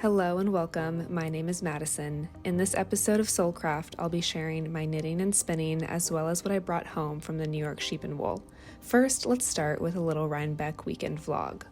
Hello and welcome, my name is Madison. In this episode of Soulcraft, I'll be sharing my knitting and spinning as well as what I brought home from the New York Sheep and Wool. First, let's start with a little Rhinebeck weekend vlog.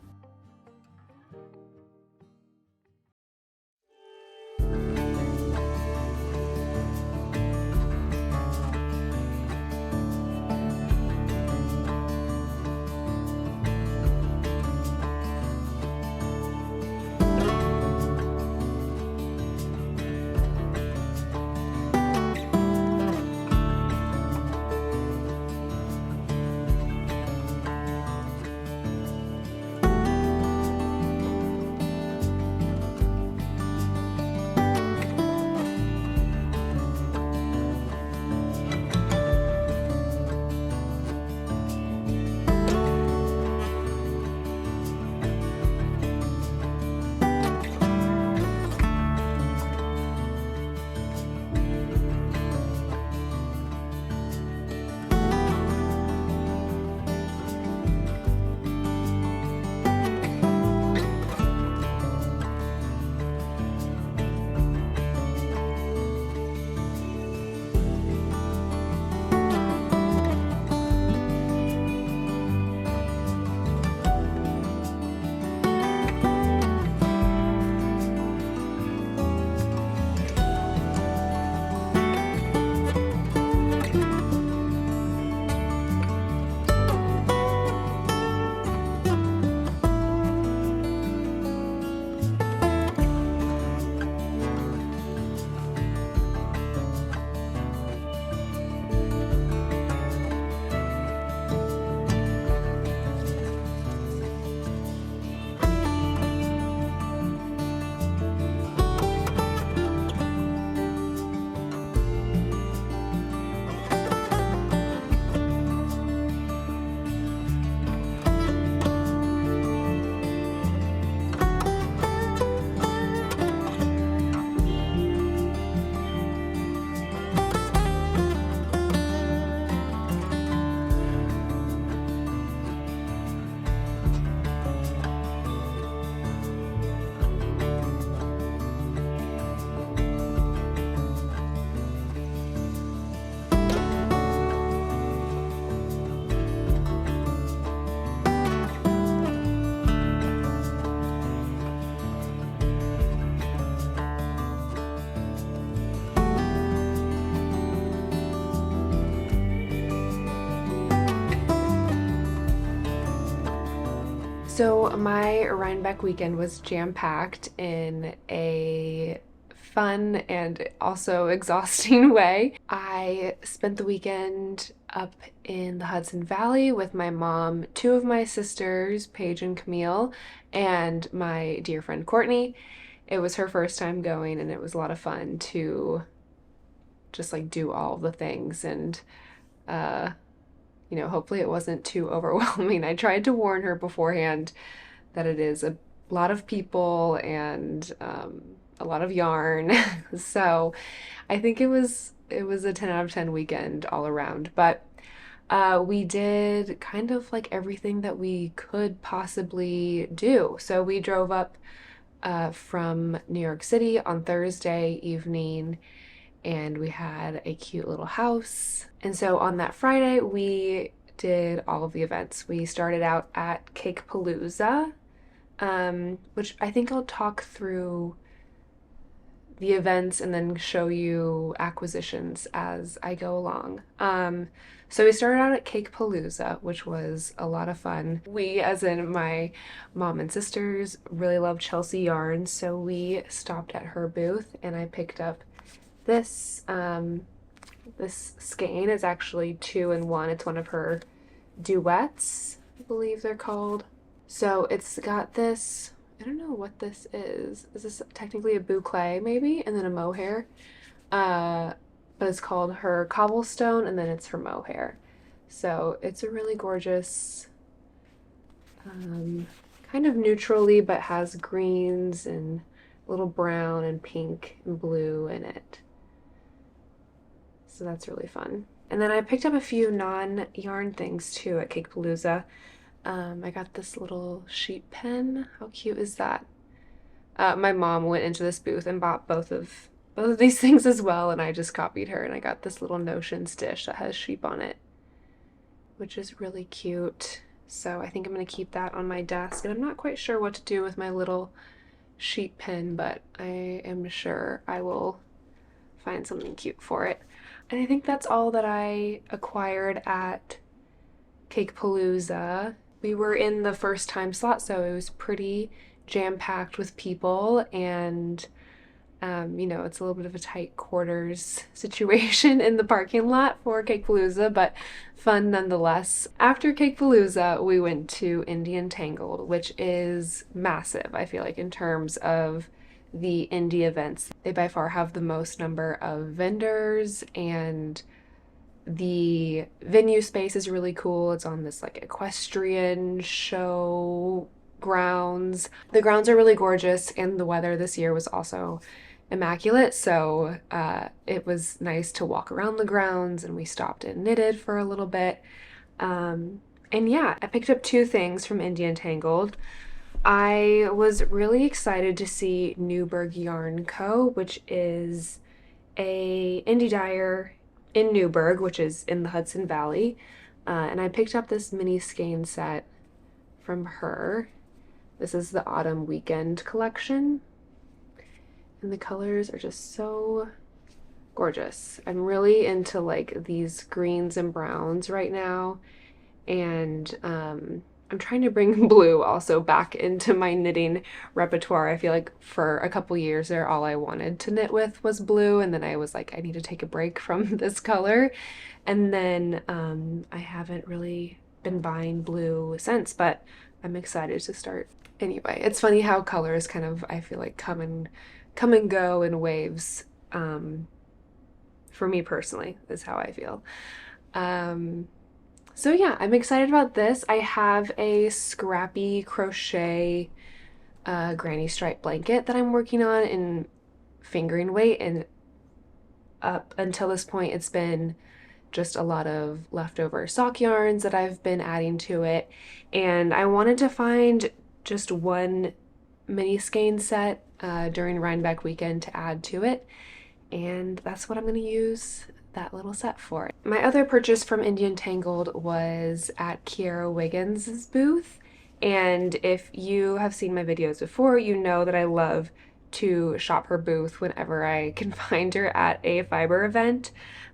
So my Rhinebeck weekend was jam-packed in a fun and also exhausting way. I spent the weekend up in the Hudson Valley with my mom, two of my sisters, Paige and Camille, and my dear friend Courtney. It was her first time going and it was a lot of fun to just like do all the things and hopefully it wasn't too overwhelming. I tried to warn her beforehand that it is a lot of people and a lot of yarn. So I think it was a 10 out of 10 weekend all around. But we did kind of like everything that we could possibly do. So we drove up from New York City on Thursday evening, and we had a cute little house. And so on that Friday, we did all of the events. We started out at Cakepalooza, which I think I'll talk through the events and then show you acquisitions as I go along. So we started out at Cakepalooza, which was a lot of fun. We, as in my mom and sisters, really love Chelsea yarns, so we stopped at her booth and I picked up this skein. Is actually 2-in-1. It's one of her duets, I believe they're called. So it's got this, I don't know what this is. Is this technically a boucle maybe? And then a mohair. But it's called her Cobblestone and then it's her mohair. So it's a really gorgeous, kind of neutrally, but has greens and little brown and pink and blue in it. So that's really fun. And then I picked up a few non-yarn things too at Cakepalooza. I got this little sheep pen. How cute is that? My mom went into this booth and bought both of these things as well, and I just copied her and I got this little notions dish that has sheep on it, which is really cute. So I think I'm going to keep that on my desk, and I'm not quite sure what to do with my little sheep pen, but I am sure I will find something cute for it. And I think that's all that I acquired at Cakepalooza. We were in the first time slot, so it was pretty jam-packed with people, and you know, it's a little bit of a tight quarters situation in the parking lot for Cakepalooza, but fun nonetheless. After Cakepalooza, we went to Untangled, which is massive, I feel like, in terms of the indie events. They by far have the most number of vendors, and the venue space is really cool. It's on this like equestrian show grounds. The grounds are really gorgeous, and the weather this year was also immaculate, so it was nice to walk around the grounds, and we stopped and knitted for a little bit. And yeah, I picked up two things from Untangled. I was really excited to see Newburgh Yarn Co., which is a indie dyer in Newburgh, which is in the Hudson Valley. And I picked up this mini skein set from her. This is the Autumn Weekend collection. And the colors are just so gorgeous. I'm really into like these greens and browns right now. And I'm trying to bring blue also back into my knitting repertoire. I feel like for a couple years there, all I wanted to knit with was blue, and then I was like, I need to take a break from this color. And then I haven't really been buying blue since, but I'm excited to start. Anyway, it's funny how colors kind of, I feel like, come and go in waves. For me personally, is how I feel. So yeah, I'm excited about this. I have a scrappy crochet granny stripe blanket that I'm working on in fingering weight, and up until this point it's been just a lot of leftover sock yarns that I've been adding to it, and I wanted to find just one mini skein set during Rhinebeck weekend to add to it, and that's what I'm going to use that little set for. My other purchase from Untangled was at Keira Wiggins' booth, and if you have seen my videos before, you know that I love to shop her booth whenever I can find her at a fiber event.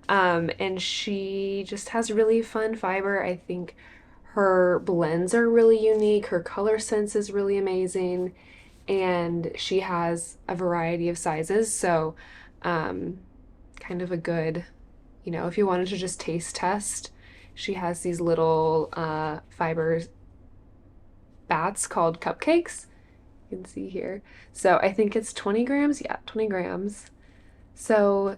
And she just has really fun fiber. I think her blends are really unique, her color sense is really amazing, and she has a variety of sizes, so kind of a good, you know, if you wanted to just taste test, she has these little fiber bats called cupcakes. You can see here. So I think it's 20 grams. Yeah, 20 grams. So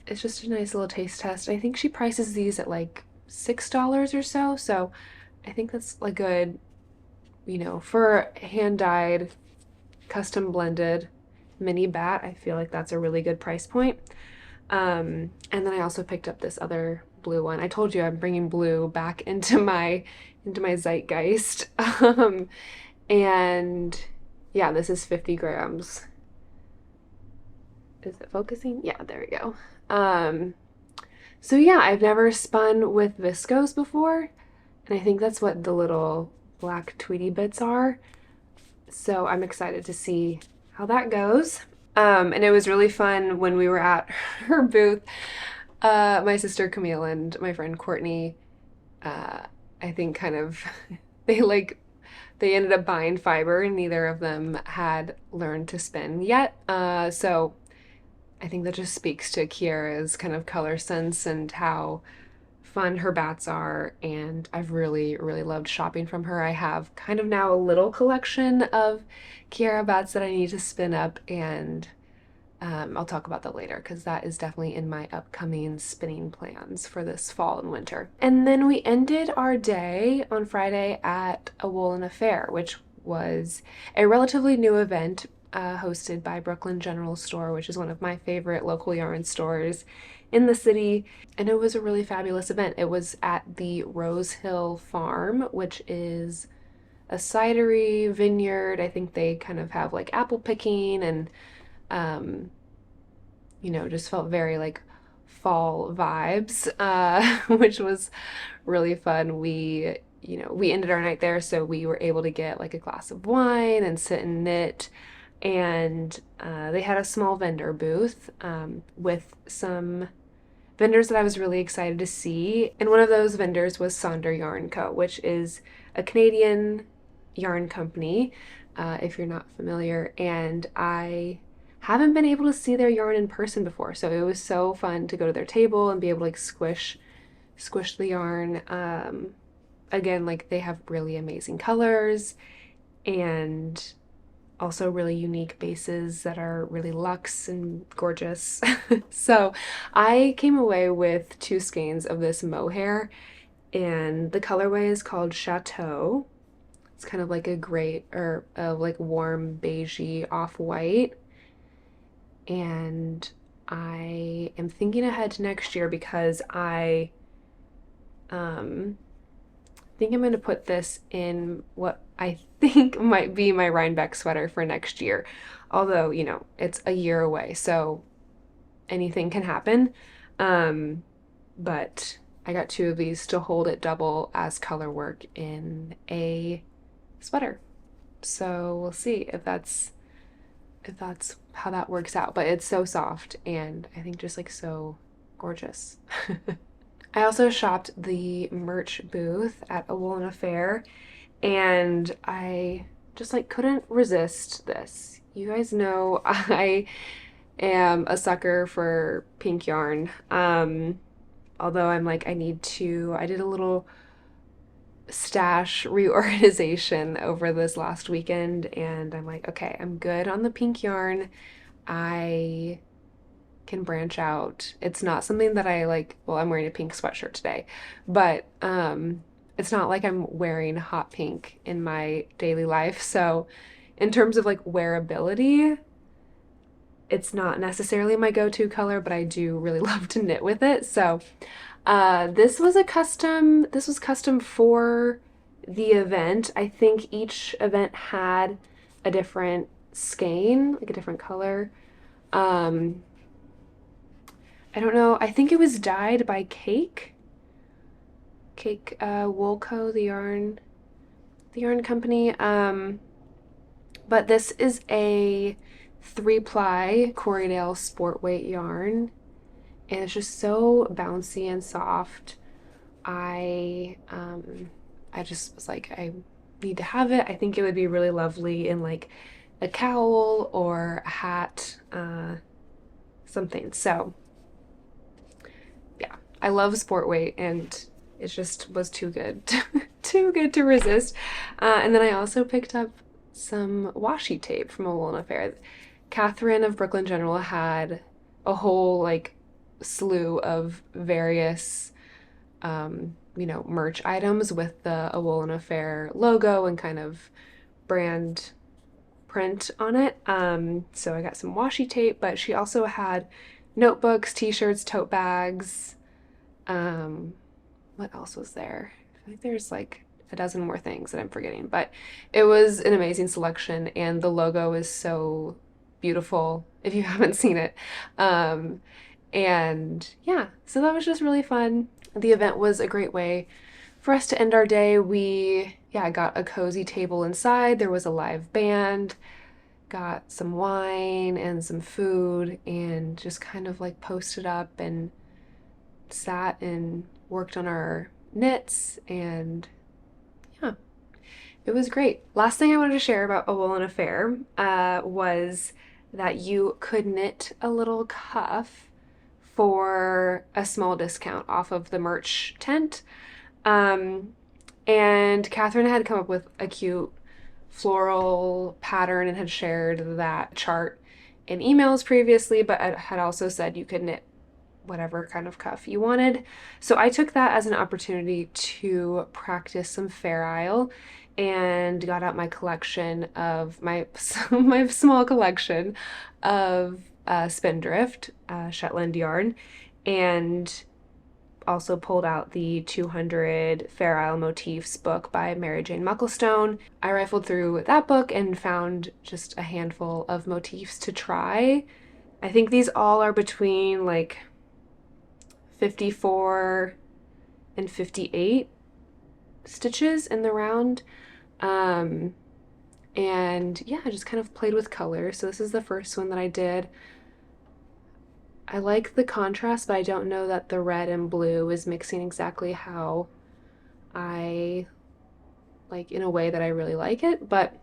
it's just a nice little taste test. I think she prices these at like $6 or so. So I think that's a good, you know, for hand-dyed, custom blended mini bat, I feel like that's a really good price point. And then I also picked up this other blue one. I told you I'm bringing blue back into my zeitgeist. And yeah, this is 50 grams. Is it focusing? Yeah, there we go. So yeah, I've never spun with viscose before, and I think that's what the little black tweedy bits are. So I'm excited to see how that goes. And it was really fun when we were at her booth. My sister Camille and my friend Courtney, I think kind of, they ended up buying fiber, and neither of them had learned to spin yet. So I think that just speaks to Keira's kind of color sense and how fun her bats are, and I've really, really loved shopping from her. I have kind of now a little collection of Keira bats that I need to spin up, and I'll talk about that later because that is definitely in my upcoming spinning plans for this fall and winter. And then we ended our day on Friday at a Woolen affair, which was a relatively new event hosted by Brooklyn General Store, which is one of my favorite local yarn stores in the city, and it was a really fabulous event. It was at the Rose Hill Farm, which is a cidery vineyard. I think they kind of have like apple picking and um, just felt very like fall vibes, which was really fun. We ended our night there, so we were able to get like a glass of wine and sit and knit. And they had a small vendor booth with some vendors that I was really excited to see. And one of those vendors was Sonder Yarn Co., which is a Canadian yarn company, if you're not familiar. And I haven't been able to see their yarn in person before, so it was so fun to go to their table and be able to like squish the yarn. Again, like they have really amazing colors and also really unique bases that are really luxe and gorgeous. So I came away with 2 skeins of this mohair, and the colorway is called Chateau. It's kind of like a gray or a like warm beigey off-white. And I am thinking ahead to next year because I think I'm going to put this in what I think might be my Rhinebeck sweater for next year. Although, it's a year away, so anything can happen. But I got 2 of these to hold it double as color work in a sweater. So we'll see if that's how that works out. But it's so soft and I think just like so gorgeous. I also shopped the merch booth at a Woolen affair, and I just like couldn't resist this. You guys know I am a sucker for pink yarn. Although I'm like I did a little stash reorganization over this last weekend, and I'm like, okay, I'm good on the pink yarn. I can branch out. It's not something that I like, well, I'm wearing a pink sweatshirt today, but it's not like I'm wearing hot pink in my daily life. So in terms of like wearability, it's not necessarily my go-to color, but I do really love to knit with it. So this was custom for the event. I think each event had a different skein, like a different color. I don't know. I think it was dyed by Cake Wool Co., the yarn company. But this is a 3-ply Corriedale sport weight yarn, and it's just so bouncy and soft. I just was like, I need to have it. I think it would be really lovely in like a cowl or a hat, something. So yeah, I love sport weight, and it just was too good, too good to resist. And then I also picked up some washi tape from a Woolen affair. Catherine of Brooklyn General had a whole like slew of various merch items with the A Woolen Affair logo and kind of brand print on it. So I got some washi tape, but she also had notebooks, t-shirts, tote bags. What else was there? I think there's like a dozen more things that I'm forgetting, but it was an amazing selection, and the logo is so beautiful if you haven't seen it. And yeah, so that was just really fun. The event was a great way for us to end our day. We got a cozy table inside. There was a live band, got some wine and some food, and just kind of like posted up and sat and worked on our knits, and yeah, it was great. Last thing I wanted to share about A Woolen Affair was that you could knit a little cuff for a small discount off of the merch tent. And Catherine had come up with a cute floral pattern and had shared that chart in emails previously, but had also said you could knit whatever kind of cuff you wanted. So I took that as an opportunity to practice some Fair Isle and got out my collection of my small collection of Spindrift Shetland yarn, and also pulled out the 200 Fair Isle Motifs book by Mary Jane Mucklestone. I rifled through that book and found just a handful of motifs to try. I think these all are between like 54 and 58 stitches in the round. And yeah, I just kind of played with colors. So this is the first one that I did. I like the contrast, but I don't know that the red and blue is mixing exactly how I like, in a way that I really like it, but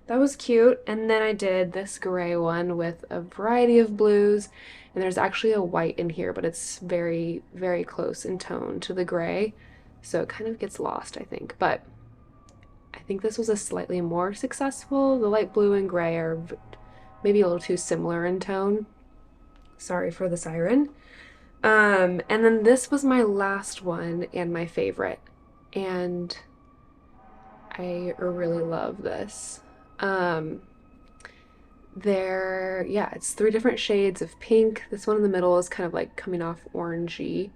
that was cute. And then I did this gray one with a variety of blues, and there's actually a white in here, but it's very, very close in tone to the gray, so it kind of gets lost, I think. But I think this was a slightly more successful. The light blue and gray are maybe a little too similar in tone. Sorry for the siren. And then this was my last one and my favorite, and I really love this. Yeah, it's 3 different shades of pink. This one in the middle is kind of like coming off orangey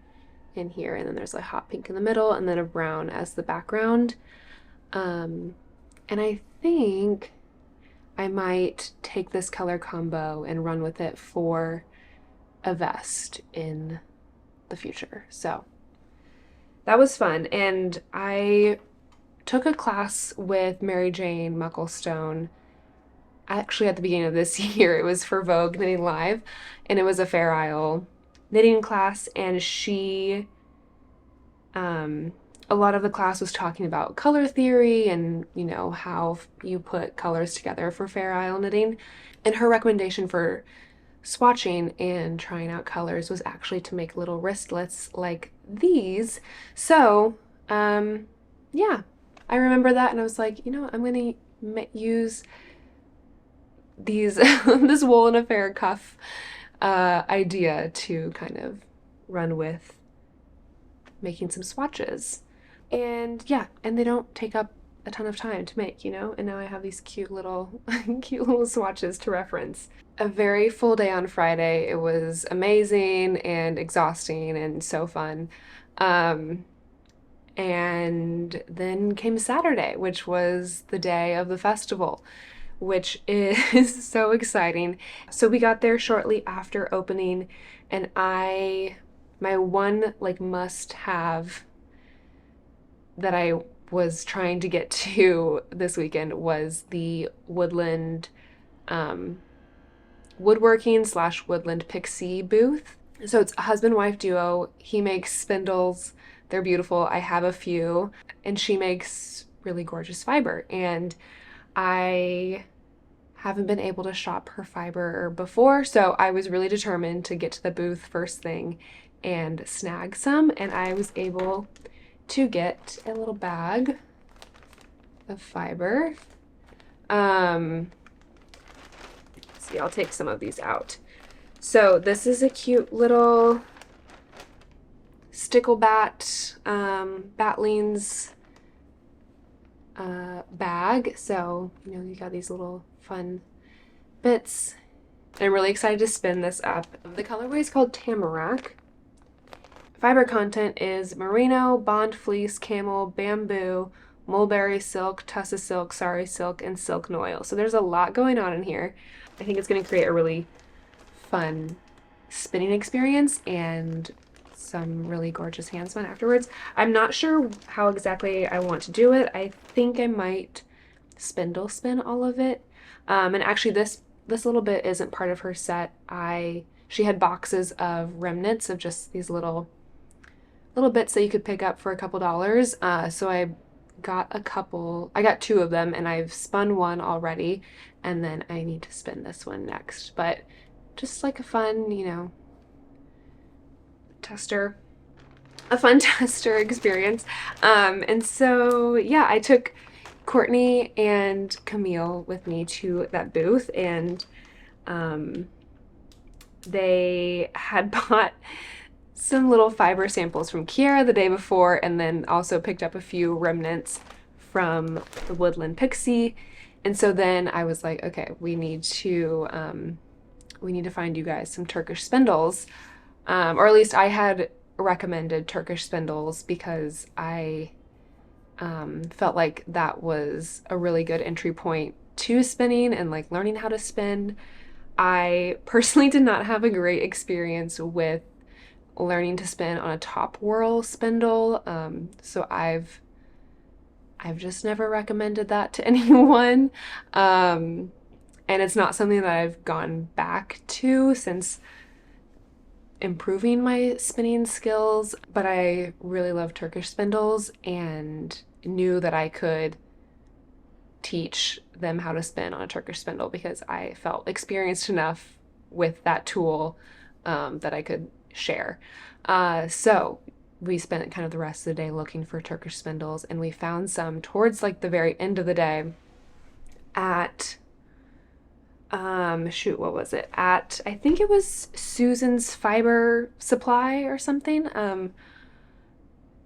in here, and then there's a hot pink in the middle, and then a brown as the background. And I think I might take this color combo and run with it for a vest in the future. So that was fun. And I took a class with Mary Jane Mucklestone actually at the beginning of this year. It was for Vogue Knitting Live, and it was a Fair Isle knitting class, and she a lot of the class was talking about color theory and, you know, how you put colors together for Fair Isle knitting. And her recommendation for swatching and trying out colors was actually to make little wristlets like these. So, yeah, I remember that, and I was like, you know what, I'm gonna use these this Woolen affair cuff idea to kind of run with making some swatches. And yeah, and they don't take up a ton of time to make, you know, and now I have these cute little cute little swatches to reference. A very full day on Friday. It was amazing and exhausting and so fun. And then came Saturday, which was the day of the festival, which is so exciting. So we got there shortly after opening, and my one like must have that I was trying to get to this weekend was the Woodland woodworking / Woodland Pixie booth. So it's a husband-wife duo. He makes spindles. They're beautiful. I have a few, and she makes really gorgeous fiber, and I haven't been able to shop her fiber before, so I was really determined to get to the booth first thing and snag some, and I was able to get a little bag of fiber. See, I'll take some of these out. So this is a cute little Sticklebat Batlings bag. So, you know, you got these little fun bits. I'm really excited to spin this up. The colorway is called Tamarack. Fiber content is merino, bond fleece, camel, bamboo, mulberry silk, tussa silk, sari silk, and silk noil. So there's a lot going on in here. I think it's going to create a really fun spinning experience and some really gorgeous handspun afterwards. I'm not sure how exactly I want to do it. I think I might spindle spin all of it. And actually this little bit isn't part of her set. She had boxes of remnants of just these little bits that you could pick up for a couple dollars. So I got 2 of them, and I've spun one already, and then I need to spin this one next. But just like a fun, you know, a fun tester experience. And so yeah, I took Courtney and Camille with me to that booth, and they had bought some little fiber samples from Keira the day before, and then also picked up a few remnants from the Woodland Pixie. And so then I was like, okay, we need to find you guys some Turkish spindles, or at least I had recommended Turkish spindles because I felt like that was a really good entry point to spinning and like learning how to spin. I personally did not have a great experience with learning to spin on a top whirl spindle, so I've just never recommended that to anyone. And it's not something that I've gone back to since improving my spinning skills, but I really love Turkish spindles and knew that I could teach them how to spin on a Turkish spindle because I felt experienced enough with that tool that I could share. So we spent kind of the rest of the day looking for Turkish spindles, and we found some towards like the very end of the day at shoot, what was it? At, I think it was Susan's Fiber Supply or something.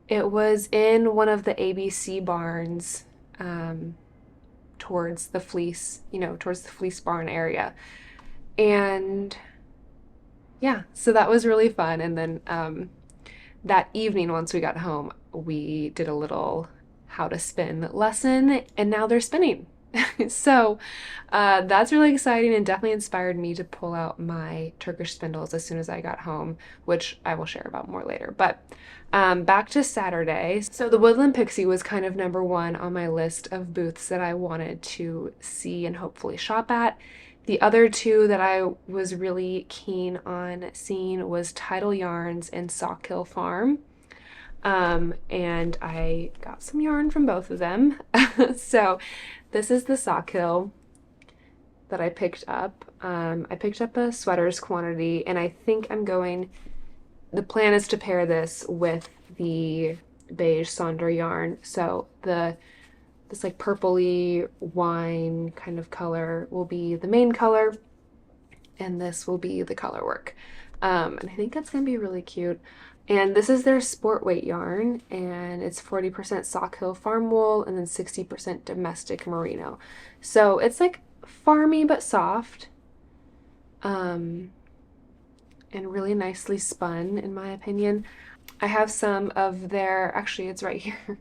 It was in one of the ABC barns, towards the fleece, towards the fleece barn area. And yeah, so that was really fun. And then that evening, once we got home, we did a little how to spin lesson, and now they're spinning. So that's really exciting and definitely inspired me to pull out my Turkish spindles as soon as I got home, which I will share about more later. But back to Saturday. So the Woodland Pixie was kind of number one on my list of booths that I wanted to see and hopefully shop at. The other two that I was really keen on seeing was Tidal Yarns and Sawkill Farm. And I got some yarn from both of them. So this is the Sawkill that I picked up. I picked up a sweaters quantity, and I think the plan is to pair this with the beige Sonder yarn. So this like purpley wine kind of color will be the main color, and this will be the color work. And I think that's gonna be really cute. And this is their sport weight yarn, and it's 40% Sawkill farm wool and then 60% domestic merino. So it's like farmy but soft, and really nicely spun in my opinion. I have some of their, actually it's right here,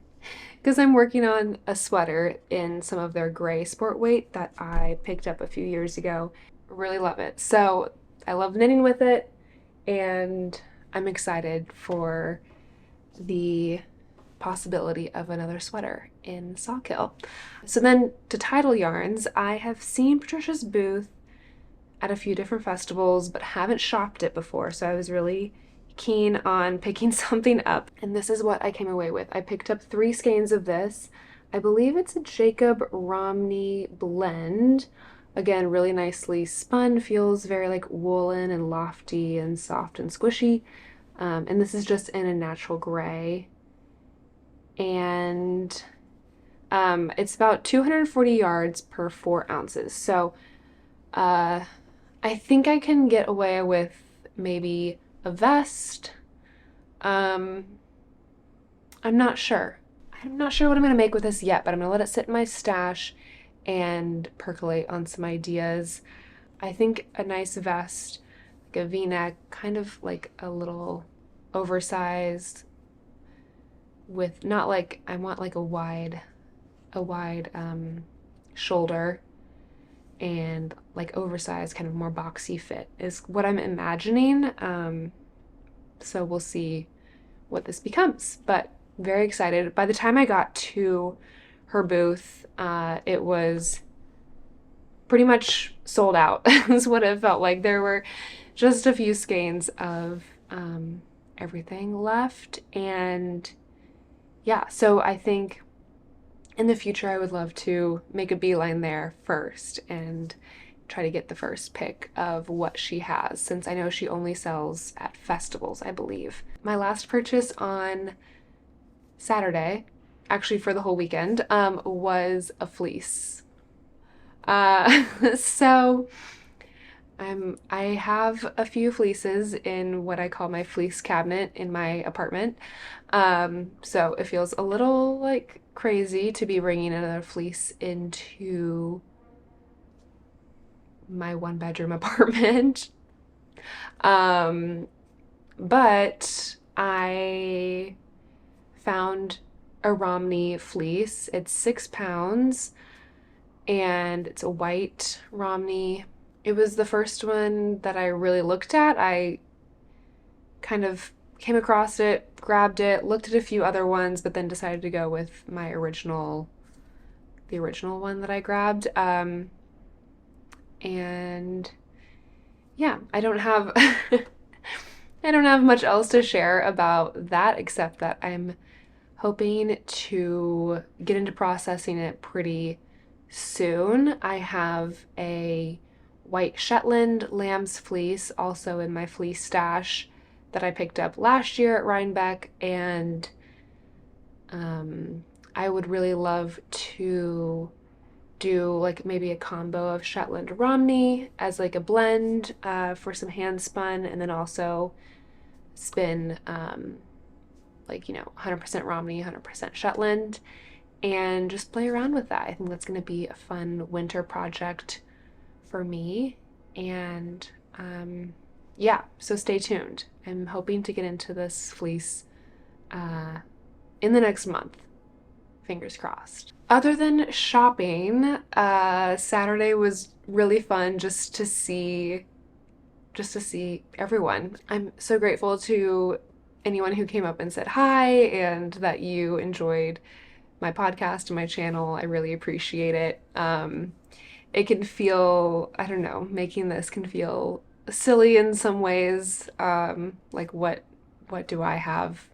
because I'm working on a sweater in some of their gray sport weight that I picked up a few years ago. Really love it. So I love knitting with it, and I'm excited for the possibility of another sweater in Sawkill. So then to Tidal Yarns, I have seen Patricia's booth at a few different festivals, but haven't shopped it before. So I was really keen on picking something up. And this is what I came away with. I picked up 3 skeins of this. I believe it's a Jacob Romney blend. Again, really nicely spun, feels very like woolen and lofty and soft and squishy. And this is just in a natural gray. And it's about 240 yards per 4 ounces. So I think I can get away with maybe a vest. I'm not sure. I'm not sure what I'm going to make with this yet, but I'm going to let it sit in my stash and percolate on some ideas. I think a nice vest, like a v-neck, kind of like a little oversized with not like, I want like a wide shoulder and like oversized, kind of more boxy fit is what I'm imagining. So we'll see what this becomes, but very excited. By the time I got to her booth, it was pretty much sold out is what it felt like. There were just a few skeins of everything left, and yeah, so I think in the future I would love to make a beeline there first and try to get the first pick of what she has, since I know she only sells at festivals, I believe. My last purchase on Saturday, actually for the whole weekend, was a fleece. So I have a few fleeces in what I call my fleece cabinet in my apartment. So it feels a little like crazy to be bringing another fleece into my 1-bedroom apartment. But I found a Romney fleece. It's 6 pounds and it's a white Romney. It was the first one that I really looked at. I kind of came across it, grabbed it, looked at a few other ones, but then decided to go with the original one that I grabbed. And yeah, I don't have I don't have much else to share about that except that I'm hoping to get into processing it pretty soon. I have a white Shetland lamb's fleece also in my fleece stash that I picked up last year at Rhinebeck, and I would really love to do like maybe a combo of Shetland Romney as like a blend for some handspun, and then also spin like, 100% Romney, 100% Shetland, and just play around with that. I think that's going to be a fun winter project for me. And yeah, so stay tuned. I'm hoping to get into this fleece in the next month. Fingers crossed. Other than shopping, Saturday was really fun just to see everyone. I'm so grateful to anyone who came up and said hi and that you enjoyed my podcast and my channel. I really appreciate it. It can feel, I don't know, making this can feel silly in some ways. Like what do I have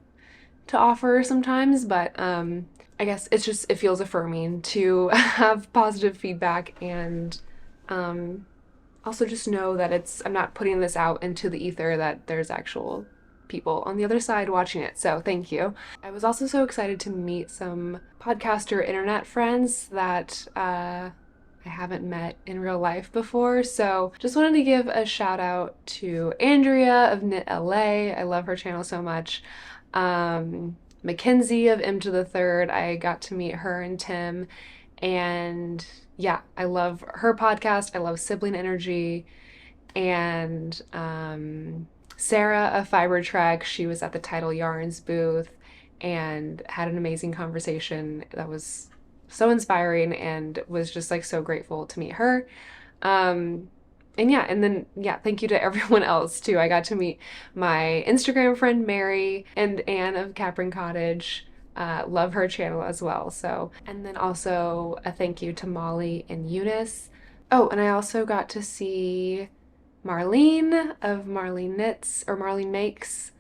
to offer sometimes? But I guess it feels affirming to have positive feedback, and also just know that I'm not putting this out into the ether, that there's actual people on the other side watching it. So thank you. I was also so excited to meet some podcaster internet friends that I haven't met in real life before. So just wanted to give a shout out to Andrea of Knit LA. I love her channel so much. Mackenzie of M to the Third. I got to meet her and Tim, and yeah, I love her podcast. I love Sibling Energy. And Sarah of Fiber Trek, she was at the Tidal Yarns booth and had an amazing conversation that was so inspiring, and was just like so grateful to meet her. And then thank you to everyone else too. I got to meet my Instagram friend Mary and Anne of Capron Cottage. Love her channel as well. So, and then also a thank you to Molly and Eunice. Oh, and I also got to see Marlene of Marlene Knits or Marlene Makes.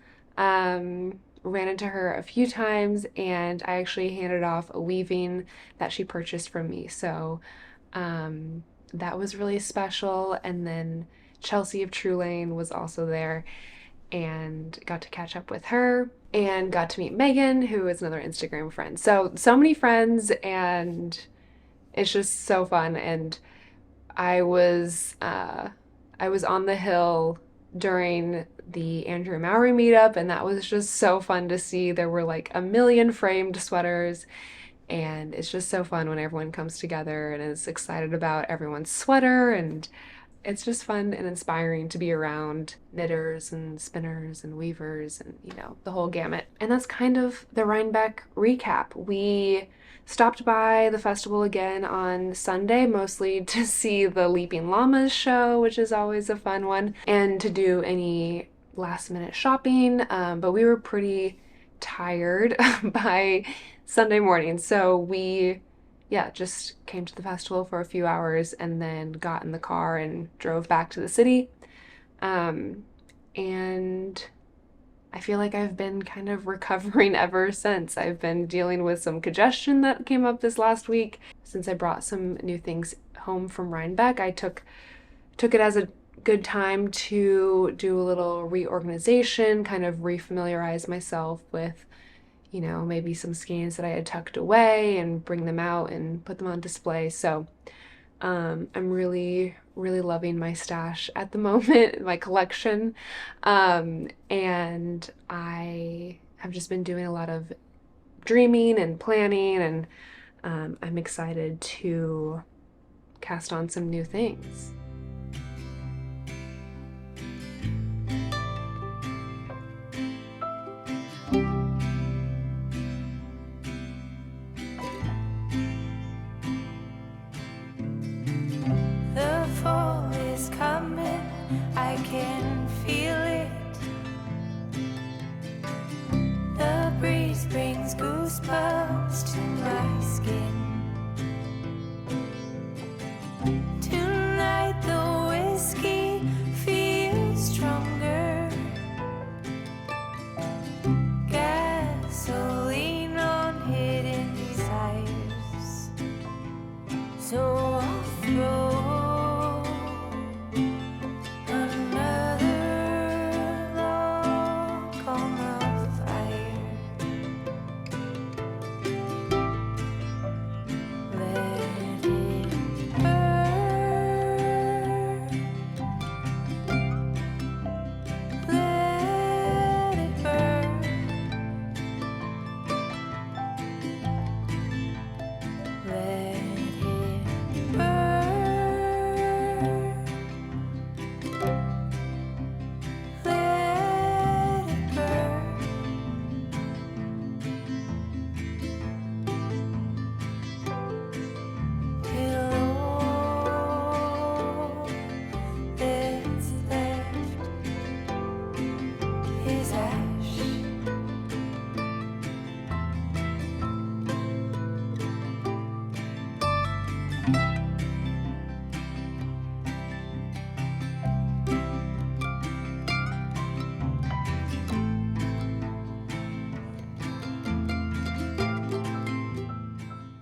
Ran into her a few times, and I actually handed off a weaving that she purchased from me. So that was really special. And then Chelsea of True Lane was also there, and got to catch up with her, and got to meet Megan, who is another Instagram friend. So many friends, and it's just so fun. And I was on the hill during the Andrew Mowry meetup, and that was just so fun to see. There were like a million framed sweaters, and it's just so fun when everyone comes together and is excited about everyone's sweater, and it's just fun and inspiring to be around knitters and spinners and weavers and, the whole gamut. And that's kind of the Rhinebeck recap. We stopped by the festival again on Sunday, mostly to see the Leaping Llamas show, which is always a fun one, and to do any last minute shopping. But we were pretty tired by Sunday morning, so we just came to the festival for a few hours and then got in the car and drove back to the city. And I feel like I've been kind of recovering ever since. I've been dealing with some congestion that came up this last week. Since I brought some new things home from Rhinebeck, I took it as a good time to do a little reorganization, kind of refamiliarize myself with maybe some skeins that I had tucked away, and bring them out and put them on display. So I'm really, really loving my stash at the moment, my collection. And I have just been doing a lot of dreaming and planning, and I'm excited to cast on some new things.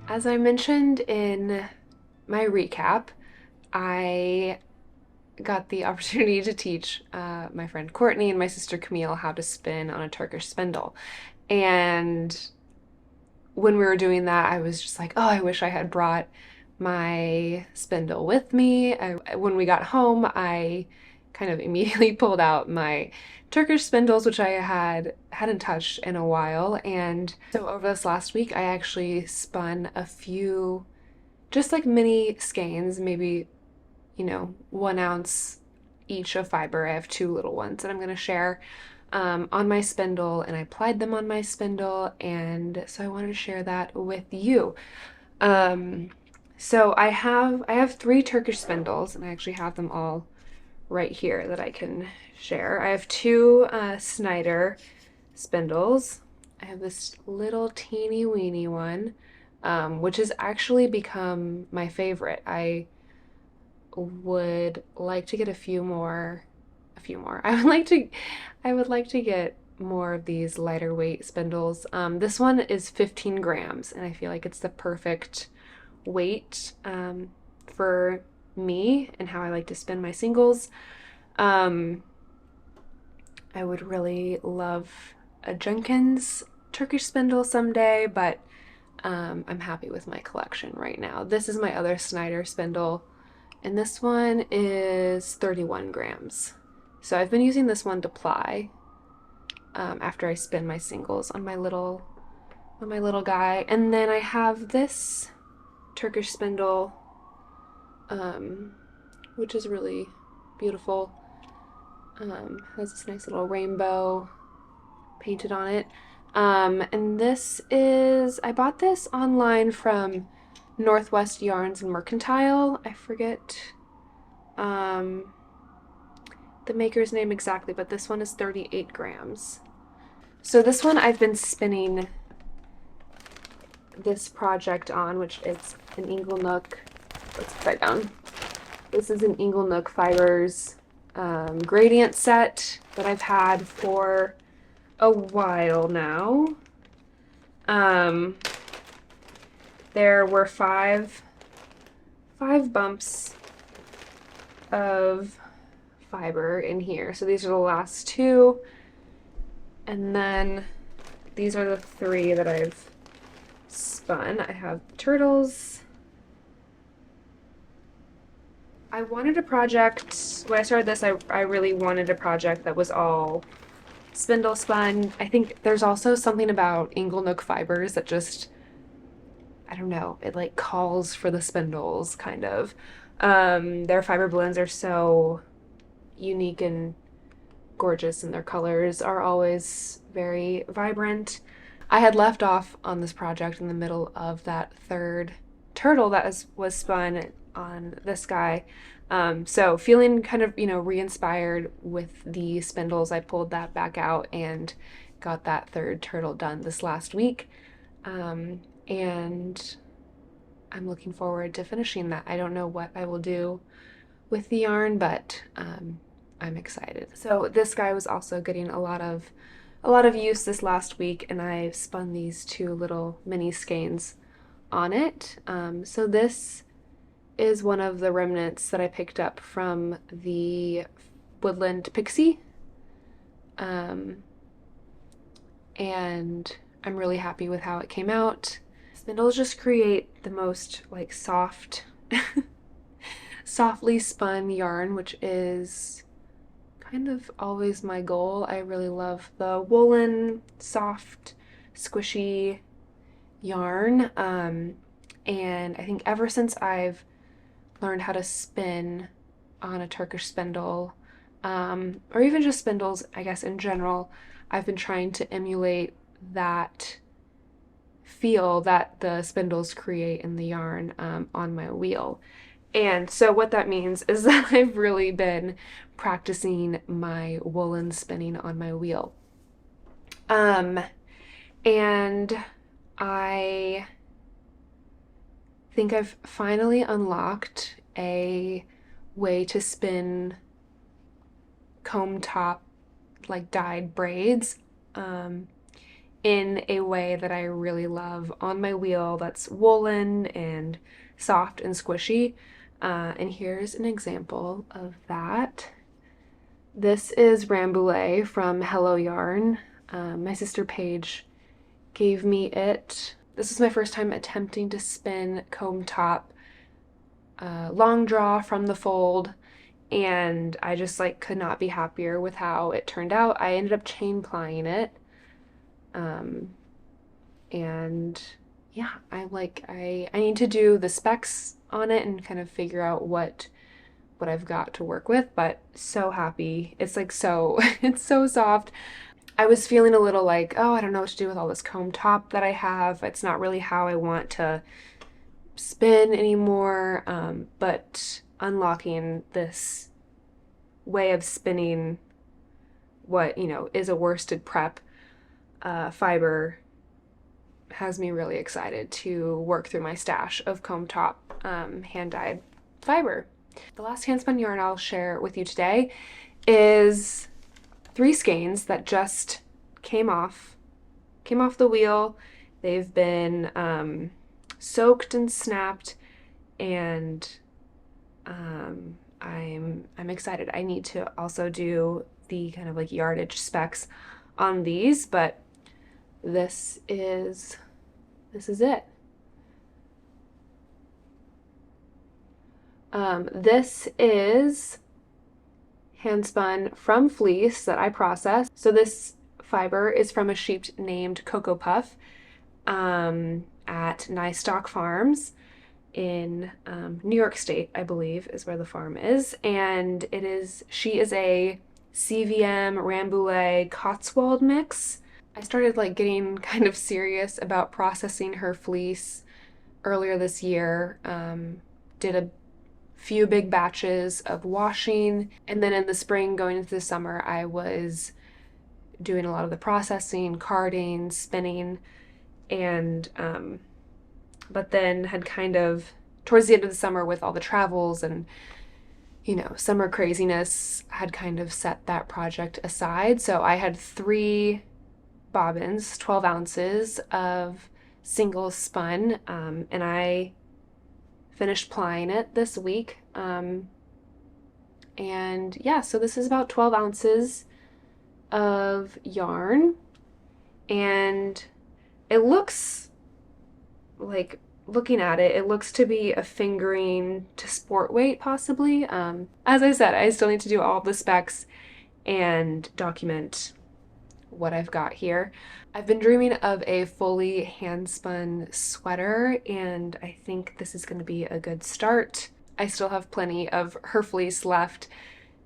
As I mentioned in my recap, I got the opportunity to teach my friend Courtney and my sister Camille how to spin on a Turkish spindle. And when we were doing that, I was just like, oh, I wish I had brought my spindle with me. When we got home, I kind of immediately pulled out my Turkish spindles, which I hadn't touched in a while. And so over this last week, I actually spun a few just like mini skeins, maybe, 1 ounce each of fiber. I have two little ones that I'm going to share on my spindle, and I plied them on my spindle, and so I wanted to share that with you. So I have 3 Turkish spindles, and I actually have them all right here that I can share. I have 2 Snyder spindles. I have this little teeny weeny one, which has actually become my favorite. I would like to get a few more. I would like to get more of these lighter weight spindles. This one is 15 grams, and I feel like it's the perfect weight for me and how I like to spin my singles. Um, I would really love a Jenkins Turkish spindle someday, but I'm happy with my collection right now. This is my other Snyder spindle, and this one is 31 grams. So I've been using this one to ply after I spin my singles on my little guy. And then I have this Turkish spindle, which is really beautiful. Has this nice little rainbow painted on it. And I bought this online from Northwest Yarns and Mercantile. I forget the maker's name exactly, but this one is 38 grams. So this one I've been spinning this project on, which is an Inglenook. Let's upside down. This is an Inglenook Fibers gradient set that I've had for a while now. There were five bumps of fiber in here. So these are the last 2. And then these are the 3 that I've spun. I have turtles. I wanted a project, when I started this, I really wanted a project that was all spindle spun. I think there's also something about Inglenook Fibers that just, I don't know, it like calls for the spindles, kind of. Their fiber blends are so unique and gorgeous, and their colors are always very vibrant. I had left off on this project in the middle of that 3rd turtle that was spun on this guy. So feeling kind of, re-inspired with the spindles, I pulled that back out and got that 3rd turtle done this last week. And I'm looking forward to finishing that. I don't know what I will do with the yarn, but I'm excited. So this guy was also getting a lot of use this last week, and I spun these 2 little mini skeins on it. So this is one of the remnants that I picked up from the Woodland Pixie. And I'm really happy with how it came out. Spindles just create the most like softly spun yarn, which is kind of always my goal. I really love the woolen, soft, squishy yarn. And I think ever since I've learned how to spin on a Turkish spindle, or even just spindles, I guess in general, I've been trying to emulate that feel that the spindles create in the yarn on my wheel. And so what that means is that I've really been practicing my woolen spinning on my wheel. And I think I've finally unlocked a way to spin comb top like dyed braids. in a way that I really love on my wheel that's woolen and soft and squishy. And here's an example of that. This is Rambouillet from Hello Yarn. My sister Paige gave me it. This is my first time attempting to spin comb top long draw from the fold, and I just like could not be happier with how it turned out. I ended up chain plying it. And yeah, I need to do the specs on it and kind of figure out what I've got to work with, but so happy. It's like so it's so soft. I was feeling a little like, oh, I don't know what to do with all this comb top that I have. It's not really how I want to spin anymore. But unlocking this way of spinning what, you know, is a worsted prep fiber has me really excited to work through my stash of comb top hand-dyed fiber. The last handspun yarn I'll share with you today is 3 skeins that just came off the wheel. They've been soaked and snapped, and I'm excited. I need to also do the kind of like yardage specs on these, but this is it. This is handspun from fleece that I processed. So this fiber is from a sheep named Cocoa Puff at Nistock Farms in New York State, I believe, is where the farm is. And she is a CVM Rambouillet Cotswold mix. I started like getting kind of serious about processing her fleece earlier this year. Did a few big batches of washing, and then in the spring going into the summer I was doing a lot of the processing, carding, spinning, and but then had kind of towards the end of the summer with all the travels and, you know, summer craziness, had kind of set that project aside. So I had 3 bobbins, 12 ounces of single spun, and I finished plying it this week. And yeah, so this is about 12 ounces of yarn, and it looks like, looking at it, it looks to be a fingering to sport weight possibly. As I said, I still need to do all the specs and document what I've got here. I've been dreaming of a fully handspun sweater, and I think this is going to be a good start. I still have plenty of her fleece left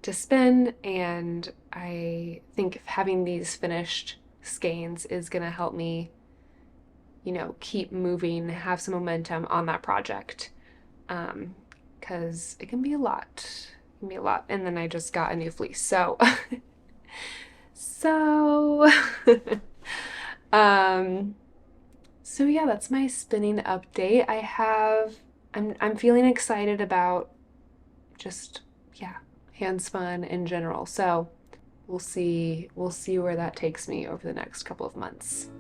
to spin, and I think having these finished skeins is going to help me, you know, keep moving, have some momentum on that project, because it can be a lot. And then I just got a new fleece, so so so yeah, that's my spinning update. I'm feeling excited about just, yeah, handspun in general. So we'll see where that takes me over the next couple of months.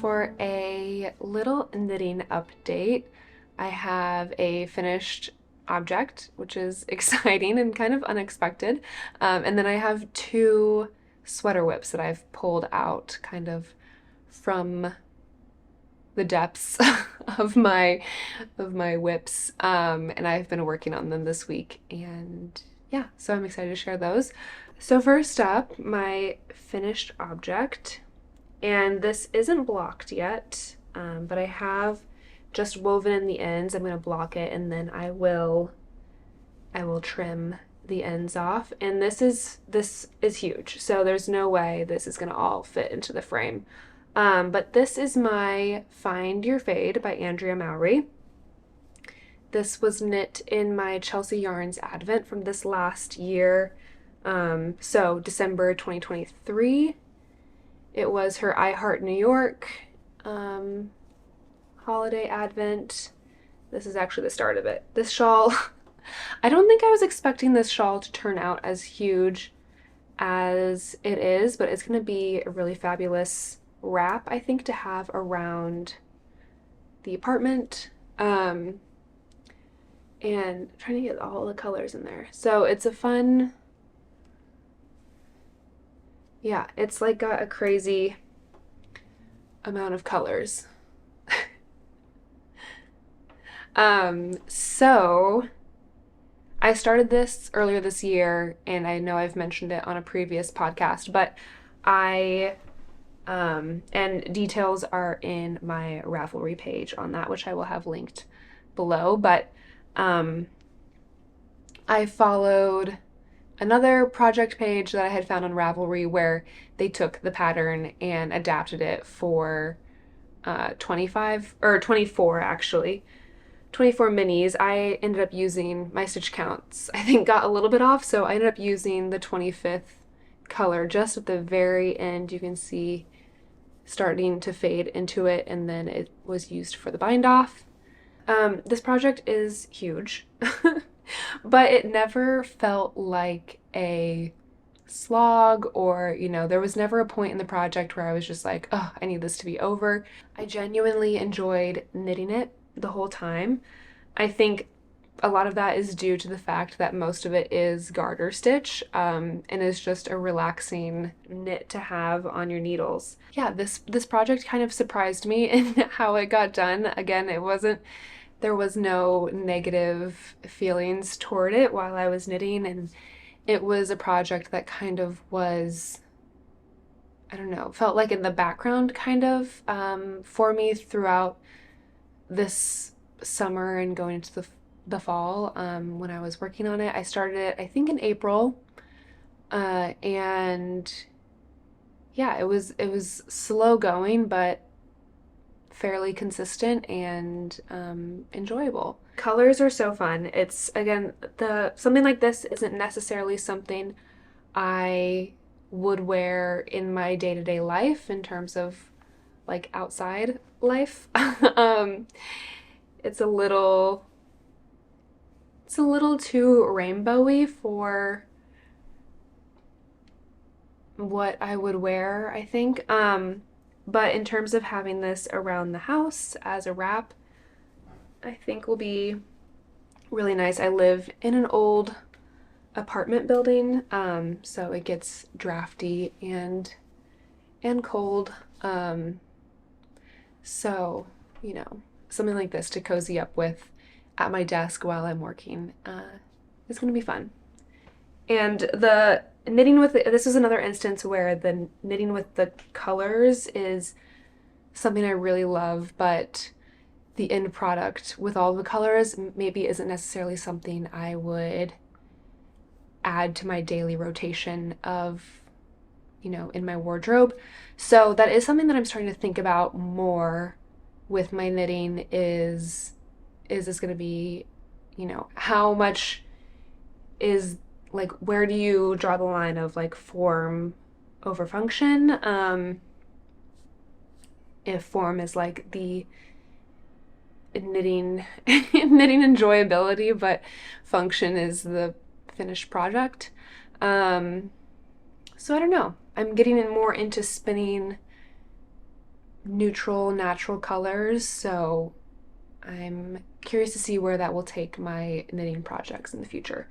For a little knitting update, I have a finished object, which is exciting and kind of unexpected. And then I have 2 sweater whips that I've pulled out kind of from the depths of my whips. And I've been working on them this week, and yeah, so I'm excited to share those. So first up, my finished object, and this isn't blocked yet, but I have just woven in the ends. I'm going to block it, and then I will trim the ends off. And this is huge, so there's no way this is going to all fit into the frame. But this is my Find Your Fade by Andrea Mowry. This was knit in my Chelsea Yarns Advent from this last year. So December 2023. It was her I Heart New York holiday advent. This is actually the start of it. This shawl, I don't think I was expecting this shawl to turn out as huge as it is, but it's going to be a really fabulous wrap, I think, to have around the apartment. And trying to get all the colors in there. So it's a fun, yeah, it's like got a crazy amount of colors. So I started this earlier this year, and I know I've mentioned it on a previous podcast, but and details are in my Ravelry page on that, which I will have linked below, but I followed another project page that I had found on Ravelry where they took the pattern and adapted it for 25 or 24 actually. 24 minis. I ended up using my stitch counts, I think got a little bit off, so I ended up using the 25th color just at the very end. You can see starting to fade into it, and then it was used for the bind off. This project is huge, but it never felt like a slog, or, you know, there was never a point in the project where I was just like, oh, I need this to be over. I genuinely enjoyed knitting it the whole time. I think a lot of that is due to the fact that most of it is garter stitch, and is just a relaxing knit to have on your needles. Yeah, this project kind of surprised me in how it got done. Again, there was no negative feelings toward it while I was knitting, and it was a project that kind of was, I don't know, felt like in the background kind of for me throughout this summer and going into the fall. When I was working on it, I started it I think in April, and yeah, it was slow going but fairly consistent and enjoyable. Colors are so fun. It's, again, something like this isn't necessarily something I would wear in my day-to-day life in terms of like outside life. It's a little too rainbowy for what I would wear, I think. But in terms of having this around the house as a wrap, I think will be really nice. I live in an old apartment building, so it gets drafty and cold. So, you know, something like this to cozy up with at my desk while I'm working is going to be fun. And the knitting with this is another instance where the knitting with the colors is something I really love, but the end product with all the colors maybe isn't necessarily something I would add to my daily rotation of, you know, in my wardrobe. So that is something that I'm starting to think about more with my knitting. Is this going to be, you know, how much is, like, where do you draw the line of like form over function? If form is like the knitting enjoyability, but function is the finished project. So I don't know. I'm getting more into spinning neutral, natural colors, so I'm curious to see where that will take my knitting projects in the future.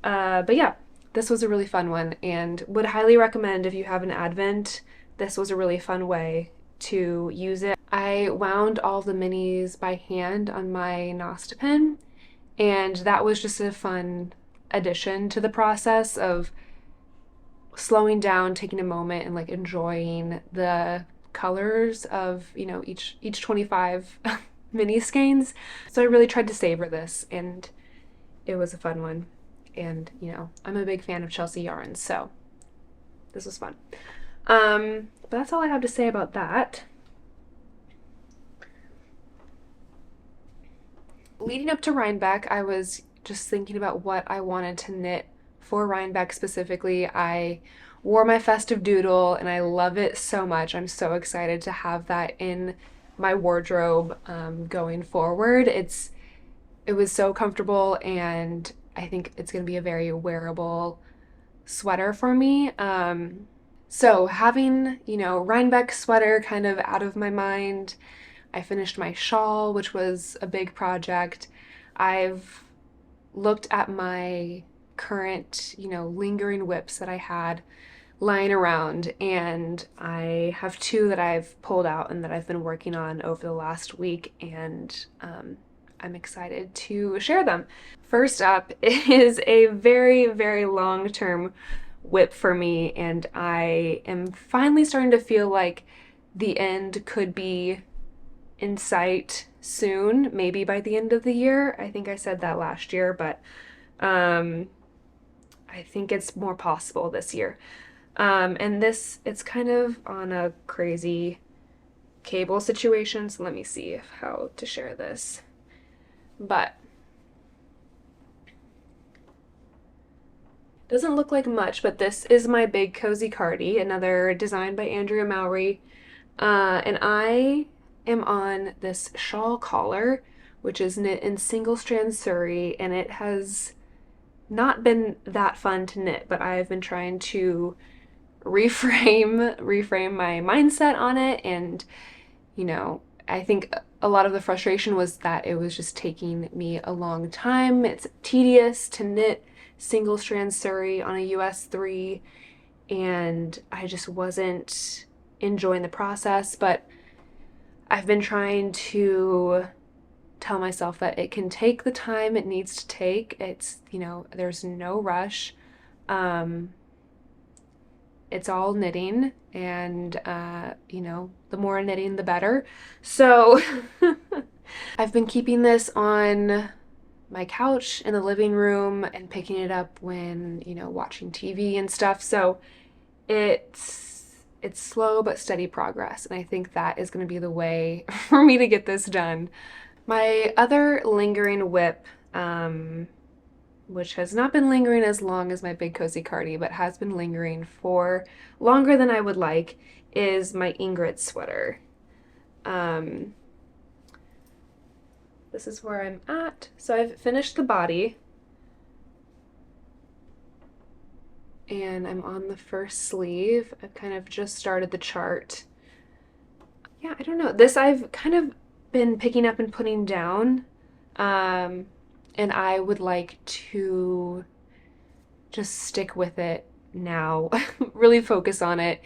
But yeah, this was a really fun one, and would highly recommend if you have an Advent. This was a really fun way to use it. I wound all the minis by hand on my Nostipin, and that was just a fun addition to the process of slowing down, taking a moment and like enjoying the colors of, you know, each 25 mini skeins. So I really tried to savor this, and it was a fun one. And, you know, I'm a big fan of Chelsea yarns, so this was fun. But that's all I have to say about that. Leading up to Rhinebeck, I was just thinking about what I wanted to knit for Rhinebeck specifically. I wore my festive doodle and I love it so much. I'm so excited to have that in my wardrobe going forward. It was so comfortable, and I think it's going to be a very wearable sweater for me. So having, you know, Rhinebeck sweater kind of out of my mind, I finished my shawl, which was a big project. I've looked at my current, you know, lingering whips that I had lying around, and I have two that I've pulled out and that I've been working on over the last week, and I'm excited to share them. First up is a very, very long-term whip for me, and I am finally starting to feel like the end could be in sight soon, maybe by the end of the year. I think I said that last year, but I think it's more possible this year. And it's kind of on a crazy cable situation, so let me see how to share this. But doesn't look like much, but this is my big cozy cardie, another design by Andrea Mowry. And I am on this shawl collar, which is knit in single strand Surrey, and it has not been that fun to knit, but I've been trying to reframe my mindset on it. And, you know, I think a lot of the frustration was that it was just taking me a long time. It's tedious to knit single strand Surrey on a US 3, and I just wasn't enjoying the process. But I've been trying to tell myself that it can take the time it needs to take. It's, you know, there's no rush. It's all knitting, and you know, the more knitting the better. So I've been keeping this on my couch in the living room and picking it up when, you know, watching TV and stuff. So it's slow but steady progress, and I think that is going to be the way for me to get this done. My other lingering whip, which has not been lingering as long as my big cozy cardie, but has been lingering for longer than I would like, is my Ingrid sweater. This is where I'm at. So I've finished the body, and I'm on the first sleeve. I've kind of just started the chart. Yeah, I don't know. This I've kind of been picking up and putting down. And I would like to just stick with it now, really focus on it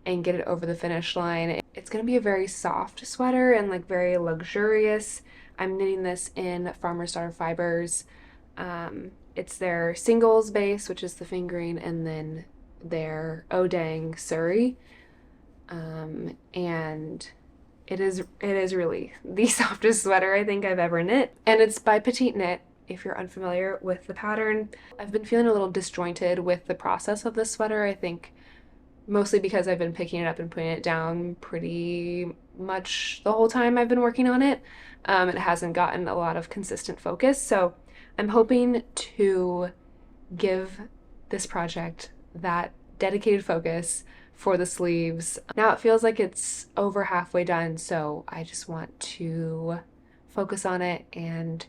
and get it over the finish line. It's going to be a very soft sweater and like very luxurious. I'm knitting this in Farmer's Daughter Fibers. It's their singles base, which is the fingering, and then their Odang Surrey. And it is really the softest sweater I think I've ever knit. And it's by Petite Knit, if you're unfamiliar with the pattern. I've been feeling a little disjointed with the process of this sweater, I think mostly because I've been picking it up and putting it down pretty much the whole time I've been working on it. It hasn't gotten a lot of consistent focus, so I'm hoping to give this project that dedicated focus for the sleeves. Now it feels like it's over halfway done, so I just want to focus on it and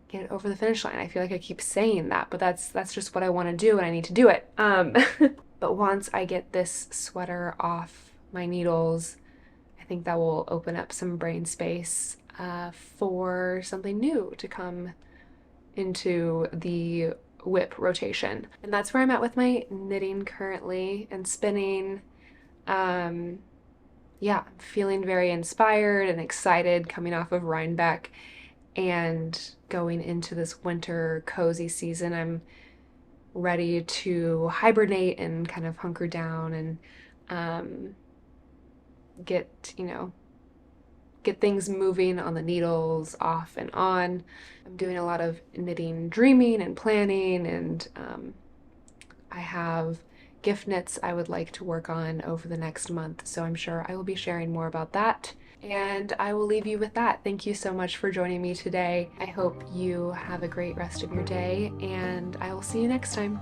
get it over the finish line. I feel like I keep saying that, but that's just what I want to do, and I need to do it. But once I get this sweater off my needles, I think that will open up some brain space for something new to come into the whip rotation. And that's where I'm at with my knitting currently and spinning. Yeah, I'm feeling very inspired and excited coming off of Rhinebeck and going into this winter cozy season. I'm ready to hibernate and kind of hunker down and get, get things moving on the needles off and on. I'm doing a lot of knitting, dreaming, and planning, and I have gift knits I would like to work on over the next month, so I'm sure I will be sharing more about that. And I will leave you with that. Thank you so much for joining me today. I hope you have a great rest of your day, and I will see you next time.